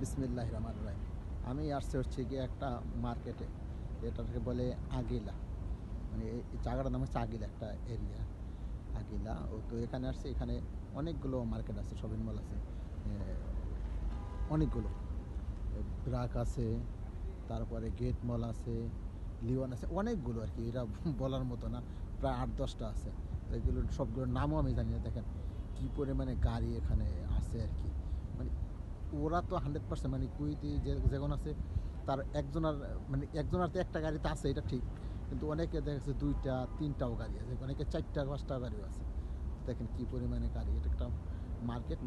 বিসমিল্লাহির রহমানির রহিম। আমি আসছি হচ্ছে গিয়ে একটা মার্কেটে, এটাকে বলে আগিলা। মানে এই জায়গাটার নাম হচ্ছে আগিলা, একটা এরিয়া আগিলা। তো এখানে আসছি, এখানে অনেকগুলো মার্কেট আছে, শপিং মল আছে, অনেকগুলো। ব্রাক আছে, তারপরে গেট মল আছে, লিওন আছে, অনেকগুলো আর কি। এরা বলার মতো না, প্রায় 8-10টা আছে। তো এগুলো সবগুলোর নামও আমি জানি না। দেখেন কী পরিমাণে গাড়ি এখানে আছে আর কি। মানে ওরা তো 100%, মানে কুইতি যেমন আছে তার একজনের, মানে একজনের তো একটা গাড়িতে আছে, এটা ঠিক। কিন্তু অনেকে দেখা যাচ্ছে 2টা 3টাও গাড়ি আছে, অনেকে 4টা 5টা গাড়িও আছে। দেখেন কী পরিমাণে গাড়ি। এটা একটা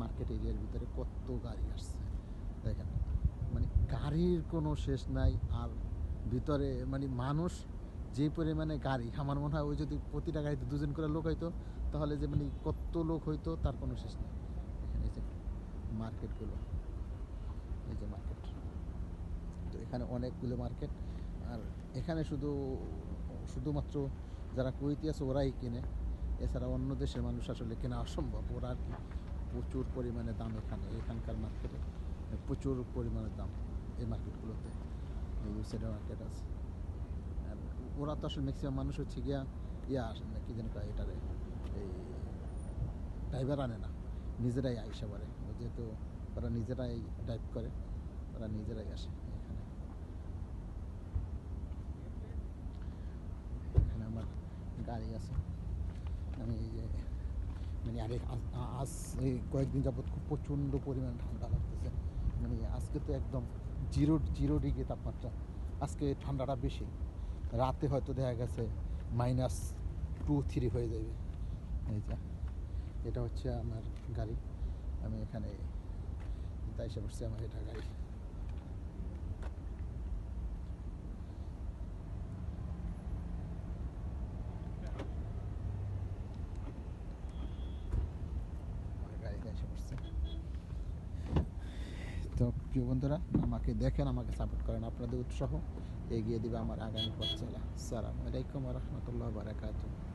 মার্কেট এরিয়ার ভিতরে কত গাড়ি আসছে দেখেন। মানে গাড়ির কোনো শেষ নাই। আর ভিতরে মানে মানুষ যে পরিমাণে গাড়ি, আমার মনে হয় ওই যদি প্রতিটা গাড়িতে 2জন করে লোক হইতো, তাহলে যে মানে কত লোক হইতো তার কোনো শেষ নেই। এখানে এই যে মার্কেটগুলো, এই যে মার্কেট। তো এখানে অনেকগুলো মার্কেট। আর এখানে শুধুমাত্র যারা কুয়েতি আছে ওরাই কিনে, এছাড়া অন্য দেশের মানুষ আসলে কেনা অসম্ভব। ওরা আর কি প্রচুর পরিমাণে দাম এখানকার মার্কেটে, প্রচুর পরিমাণে দাম এই মার্কেটগুলোতে। এই সাইডে মার্কেট আছে। আর ওরা তো আসলে ম্যাক্সিমাম মানুষ হচ্ছে গিয়া আসে না, কি যেন এটারে, এই ড্রাইভার আনে না, নিজেরাই আইসা পারে। যেহেতু ওরা নিজেরাই ড্রাইভ করে, ওরা নিজেরাই আসে এখানে। এখানে আমার গাড়ি আছে। আমি এই যে মানে আজ এই কয়েকদিন যাবৎ খুব প্রচণ্ড পরিমাণ ঠান্ডা লাগতেছে। মানে আজকে তো একদম জিরো ডিগ্রি তাপমাত্রা। আজকে ঠান্ডাটা বেশি। রাতে হয়তো দেখা গেছে -2-3 হয়ে যাবে। এই যে এটা হচ্ছে আমার গাড়ি। আমি এখানে এসে পড়ছি, আমার এটা গাড়ি। গাড়িতে এসে পড়ছে। তো প্রিয় বন্ধুরা, আমাকে দেখেন, আমাকে সাপোর্ট করেন, আপনাদের উৎসাহ এগিয়ে দিবে আমার আগামী পথ চলা। আসসালামু আলাইকুম ওয়া রাহমাতুল্লাহি ওয়া বারাকাতুহু।